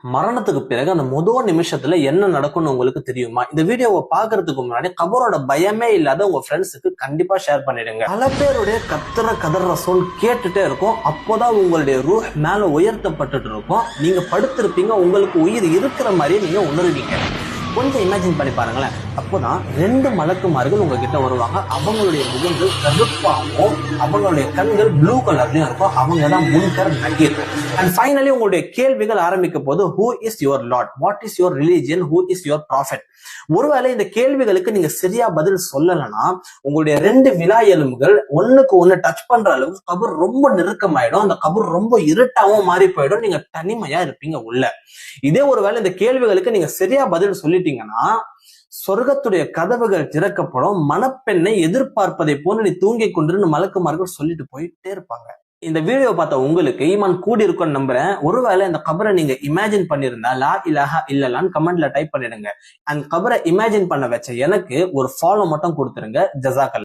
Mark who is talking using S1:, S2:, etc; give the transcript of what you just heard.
S1: மரணத்துக்கு பிறகு அந்த முதல் நிமிஷத்துல என்ன நடக்கும்னு உங்களுக்கு தெரியுமா? இந்த வீடியோவை பாக்குறதுக்கு முன்னாடி கபரோட பயமே இல்லாத உங்க ஃப்ரெண்ட்ஸுக்கு கண்டிப்பா ஷேர் பண்ணிடுங்க. பல பேருடைய கதற சவுண்ட் கேட்டுட்டே இருக்கும். அப்போதான் உங்களுடைய ரூஹ் மேல உயர்த்தப்பட்டுட்டு இருக்கும். நீங்க படுத்திருப்பீங்க, உங்களுக்கு உயிர் இருக்கிற மாதிரியே நீங்க உணர்வீங்க. கொஞ்சம் இமேஜின் பண்ணி பாருங்களேன். அப்போதான் 2 மலக்குமார்கள் உங்ககிட்ட வருவாங்க. அவங்களுடைய முகங்கள் கருப்பாகவும் அவங்களுடைய கண்கள் ப்ளூ கலர்லயும் இருக்கும். அவங்க தான் முன்கர் நக்கீர். அண்ட் ஃபைனலி உங்களுடைய கேள்விகள் ஆரம்பிக்க போது, who is your Lord, what is your religion, who is your prophet. ஒருவேளை இந்த கேள்விகளுக்கு நீங்க சரியா பதில் சொல்லலைன்னா உங்களுடைய 2 விலா எலும்புகள் ஒண்ணுக்கு ஒண்ணு டச் பண்ற அளவுக்கு கபர் ரொம்ப நெருக்கமாயிடும். அந்த கபர் ரொம்ப இருட்டாவும் மாறி போயிடும். நீங்க தனிமையா இருப்பீங்க உள்ள. இதே ஒருவேளை இந்த கேள்விகளுக்கு நீங்க சரியா பதில் சொல்லிட்டீங்கன்னா சொர்க்கத்துடைய கதவுகள் திறக்கப்படும். மணப்பெண்ணை எதிர்பார்ப்பதை போன்று நீ தூங்கி கொண்டு மலக்குமார்கள் சொல்லிட்டு போயிட்டே இருப்பாங்க. இந்த வீடியோ பார்த்த உங்களுக்கு ஈமான் கூடி இருக்கும்னு நம்புறேன். ஒருவேளை இந்த கபரை நீங்க இமேஜின் பண்ணிருந்தா லா இலாஹா இல்லலான்னு கமெண்ட்ல டைப் பண்ணிடுங்க. அந்த கபரை இமேஜின் பண்ண வச்ச எனக்கு ஒரு ஃபாலோ மட்டும் கொடுத்துருங்க. ஜஸாக்கல்லாஹ்.